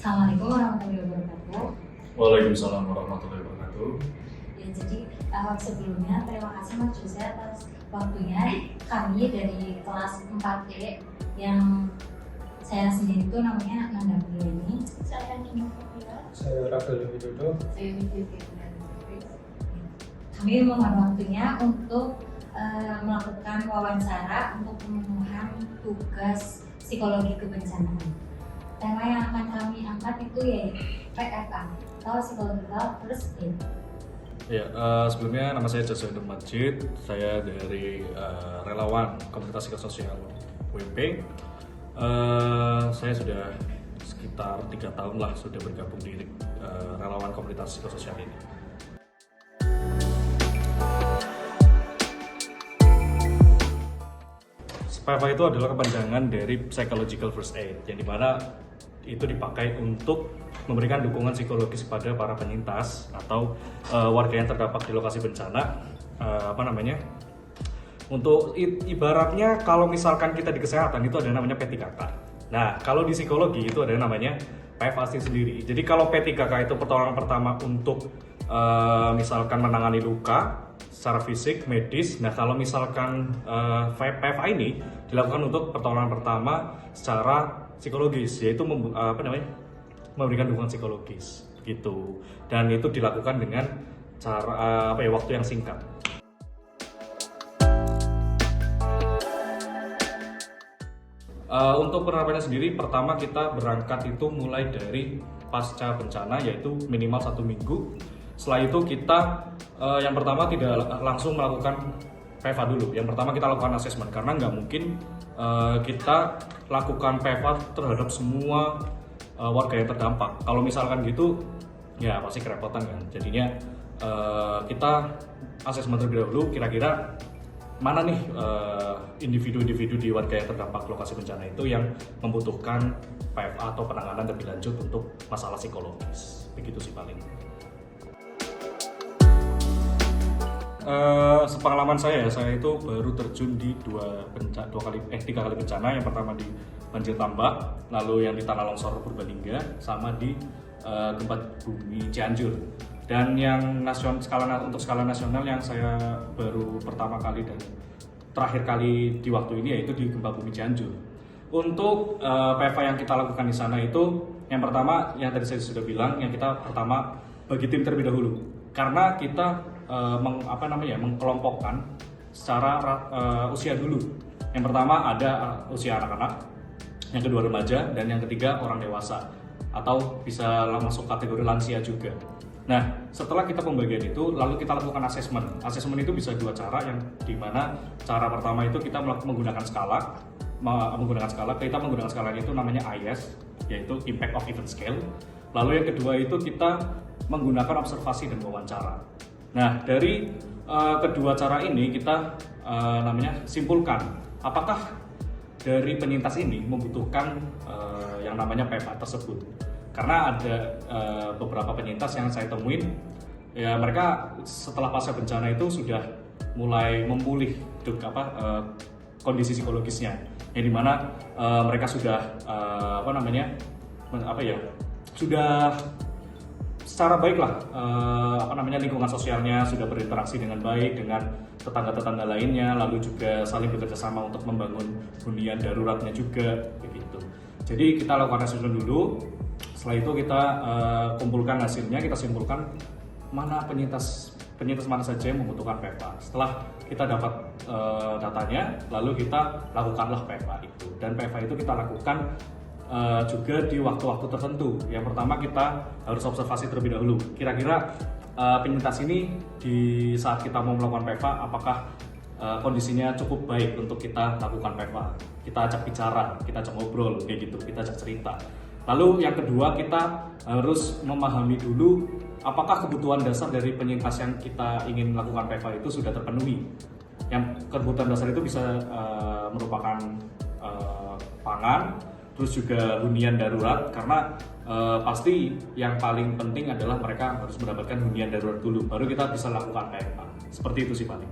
Assalamualaikum warahmatullahi wabarakatuh. Waalaikumsalam warahmatullahi wabarakatuh. Ya, jadi sebelumnya terima kasih Mas Jose atas waktunya. Kami dari kelas 4E yang saya sendiri itu namanya Nanda Piliani. Saya Nino Kopila. Saya Rafael Widodo. Saya Widya. Kami mohon waktunya untuk melakukan wawancara untuk pemenuhan tugas psikologi kebencanaan. Tema yang akan kami angkat itu yaitu PFA atau Psychological First Aid. Ya, sebelumnya nama saya Jose Majid. Saya dari relawan komunitas psikososial WP. Saya sudah sekitar 3 tahun lah sudah bergabung di relawan komunitas psikososial ini. PFA itu adalah kepanjangan dari Psychological First Aid, yang dimana itu dipakai untuk memberikan dukungan psikologis kepada para penyintas atau warga yang terdampak di lokasi bencana. Untuk ibaratnya kalau misalkan kita di kesehatan itu ada namanya P3K. Nah, kalau di psikologi itu ada namanya PFA sendiri. Jadi kalau P3K itu pertolongan pertama untuk misalkan menangani luka secara fisik, medis. Nah, kalau misalkan PFA ini dilakukan untuk pertolongan pertama secara psikologis, yaitu memberikan dukungan psikologis gitu. Dan itu dilakukan dengan cara waktu yang singkat. Untuk penerapannya sendiri, pertama kita berangkat itu mulai dari pasca bencana, yaitu minimal 1 minggu. Setelah itu kita yang pertama tidak langsung melakukan PFA dulu. Yang pertama kita lakukan asesmen, karena nggak mungkin kita lakukan PFA terhadap semua warga yang terdampak. Kalau misalkan gitu, ya pasti kerepotan kan. Jadinya kita asesmen terlebih dahulu, kira-kira mana nih individu-individu di warga yang terdampak lokasi bencana itu yang membutuhkan PFA atau penanganan lebih lanjut untuk masalah psikologis. Begitu sih paling. Sepengalaman saya itu baru terjun di 3 kali bencana. Yang pertama di banjir tambak, lalu yang di tanah longsor Purbalingga, sama di gempa bumi Cianjur. Dan yang untuk skala nasional yang saya baru pertama kali dan terakhir kali di waktu ini yaitu di gempa bumi Cianjur. Untuk PFA yang kita lakukan di sana itu, yang pertama yang tadi saya sudah bilang, yang kita pertama bagi tim terlebih dahulu, karena kita mengkelompokkan secara usia dulu. Yang pertama ada usia anak-anak, yang kedua remaja, dan yang ketiga orang dewasa atau bisa masuk kategori lansia juga. Nah, setelah kita pembagian itu, lalu kita lakukan asesmen. Asesmen itu bisa 2 cara, yang dimana cara pertama itu kita menggunakan skala. Kita menggunakan skala itu namanya IS, yaitu Impact of Event Scale. Lalu yang kedua itu kita menggunakan observasi dan wawancara. Nah, dari kedua cara ini kita simpulkan apakah dari penyintas ini membutuhkan yang namanya PFA tersebut. Karena ada beberapa penyintas yang saya temuin, ya mereka setelah pasca bencana itu sudah mulai memulih kondisi psikologisnya, yang dimana mereka sudah sudah secara baik lah, lingkungan sosialnya sudah berinteraksi dengan baik dengan tetangga-tetangga lainnya, lalu juga saling bekerja sama untuk membangun hunian daruratnya juga begitu. Jadi kita lakukan asesmen dulu. Setelah itu kita kumpulkan hasilnya, kita simpulkan mana penyintas mana saja yang membutuhkan PFA. Setelah kita dapat datanya, lalu kita lakukanlah PFA itu. Dan PFA itu kita lakukan juga di waktu-waktu tertentu. Yang pertama kita harus observasi terlebih dahulu. Kira-kira penyintas ini di saat kita mau melakukan PFA, apakah kondisinya cukup baik untuk kita lakukan PFA. Kita ajak bicara, kita ajak ngobrol kayak gitu, kita ajak cerita. Lalu yang kedua, kita harus memahami dulu apakah kebutuhan dasar dari penyintas yang kita ingin lakukan PFA itu sudah terpenuhi. Yang kebutuhan dasar itu bisa merupakan pangan, terus juga hunian darurat, karena pasti yang paling penting adalah mereka harus mendapatkan hunian darurat dulu, baru kita bisa lakukan PFA. Seperti itu sih paling.